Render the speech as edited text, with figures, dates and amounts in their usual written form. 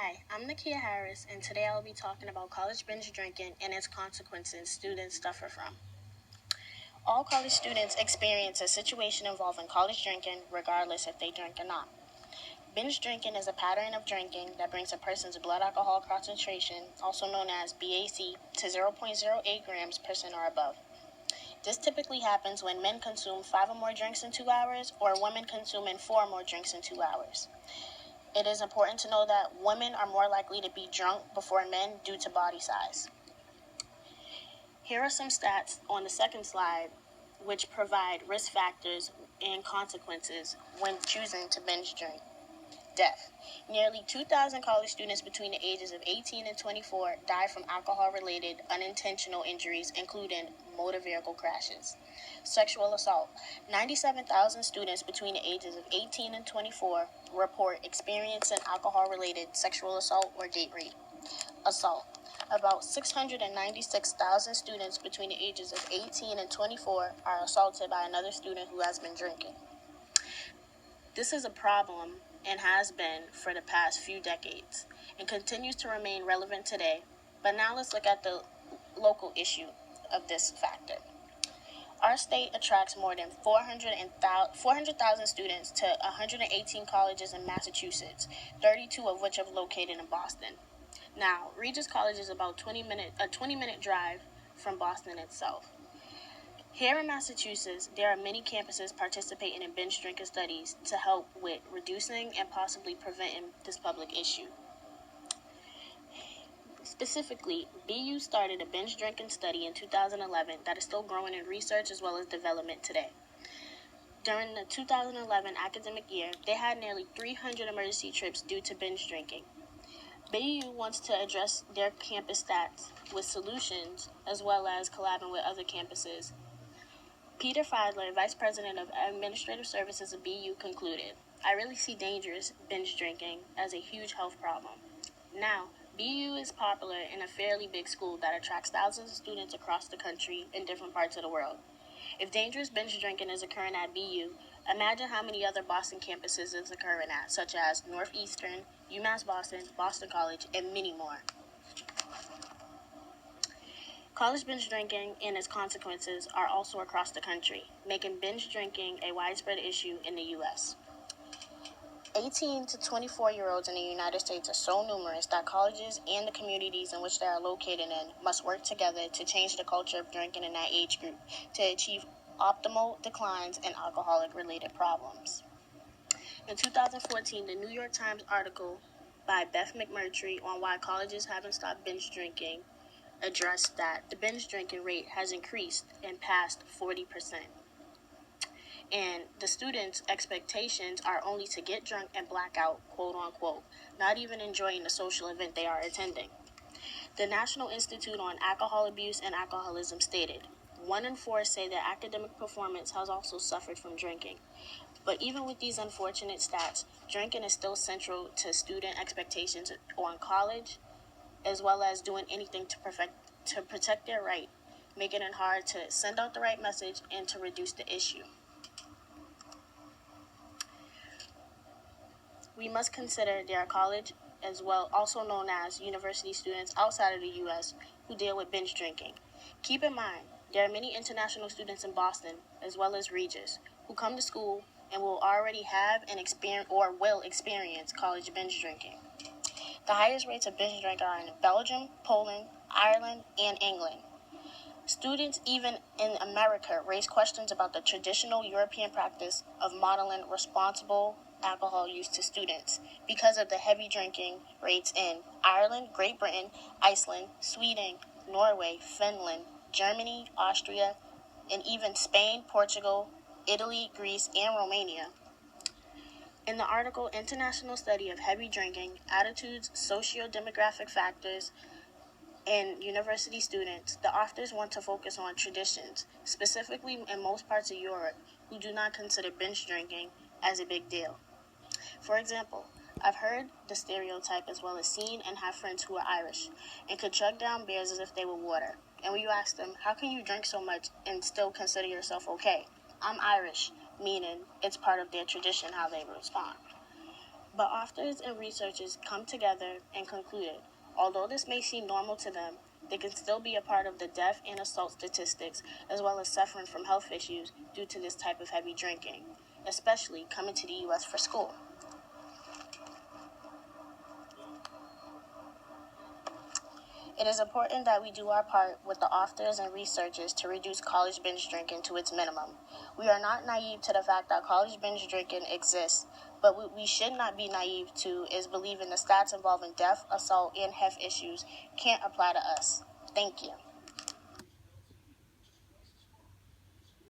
Hi, I'm Nakia Harris, and today I'll be talking about college binge drinking and its consequences students suffer from. All college students experience a situation involving college drinking, regardless if they drink or not. Binge drinking is a pattern of drinking that brings a person's blood alcohol concentration, also known as BAC, to 0.08 grams per cent or above. This typically happens when men consume 5 or more drinks in 2 hours, or women consuming 4 or more drinks in 2 hours. It is important to know that women are more likely to be drunk before men due to body size. Here are some stats on the second slide which provide risk factors and consequences when choosing to binge drink. Death. Nearly 2,000 college students between the ages of 18 and 24 die from alcohol-related unintentional injuries, including motor vehicle crashes. Sexual assault. 97,000 students between the ages of 18 and 24 report experiencing alcohol-related sexual assault or date rape. Assault. About 696,000 students between the ages of 18 and 24 are assaulted by another student who has been drinking. This is a problem and has been for the past few decades and continues to remain relevant today. But now let's look at the local issue of this factor. Our state attracts more than 400,000 students to 118 colleges in Massachusetts, 32 of which are located in Boston. Now, Regis College is about a 20-minute drive from Boston itself. Here in Massachusetts, there are many campuses participating in binge drinking studies to help with reducing and possibly preventing this public issue. Specifically, BU started a binge drinking study in 2011 that is still growing in research as well as development today. During the 2011 academic year, they had nearly 300 emergency trips due to binge drinking. BU wants to address their campus stats with solutions as well as collaborating with other campuses. Peter Feidler, Vice President of Administrative Services of BU, concluded, "I really see dangerous binge drinking as a huge health problem." Now, BU is popular in a fairly big school that attracts thousands of students across the country in different parts of the world. If dangerous binge drinking is occurring at BU, imagine how many other Boston campuses it's occurring at, such as Northeastern, UMass Boston, Boston College, and many more. College binge drinking and its consequences are also across the country, making binge drinking a widespread issue in the U.S. 18 to 24-year-olds in the United States are so numerous that colleges and the communities in which they are located in must work together to change the culture of drinking in that age group to achieve optimal declines in alcoholic-related problems. In 2014, the New York Times article by Beth McMurtry on why colleges haven't stopped binge drinking addressed that the binge drinking rate has increased and passed 40%. And the students' expectations are only to get drunk and black out, quote unquote, not even enjoying the social event they are attending. The National Institute on Alcohol Abuse and Alcoholism stated, 1 in 4 say their academic performance has also suffered from drinking. But even with these unfortunate stats, drinking is still central to student expectations on college, as well as doing anything to protect their right, making it hard to send out the right message and to reduce the issue. We must consider there are college, as well also known as university students outside of the U.S. who deal with binge drinking. Keep in mind, there are many international students in Boston, as well as Regis, who come to school and will already have and will experience college binge drinking. The highest rates of binge drinking are in Belgium, Poland, Ireland, and England. Students, even in America, raise questions about the traditional European practice of modeling responsible alcohol use to students because of the heavy drinking rates in Ireland, Great Britain, Iceland, Sweden, Norway, Finland, Germany, Austria, and even Spain, Portugal, Italy, Greece, and Romania. In the article, International Study of Heavy Drinking, Attitudes, Socio-Demographic Factors, and University Students, the authors want to focus on traditions, specifically in most parts of Europe, who do not consider binge drinking as a big deal. For example, I've heard the stereotype as well as seen and have friends who are Irish and could chug down beers as if they were water. And when you ask them, how can you drink so much and still consider yourself okay? I'm Irish, meaning it's part of their tradition how they respond. But authors and researchers come together and concluded, although this may seem normal to them, they can still be a part of the death and assault statistics, as well as suffering from health issues due to this type of heavy drinking, especially coming to the U.S. for school. It is important that we do our part with the authors and researchers to reduce college binge drinking to its minimum. We are not naive to the fact that college binge drinking exists, but what we should not be naive to is believing the stats involving death, assault, and health issues can't apply to us. Thank you.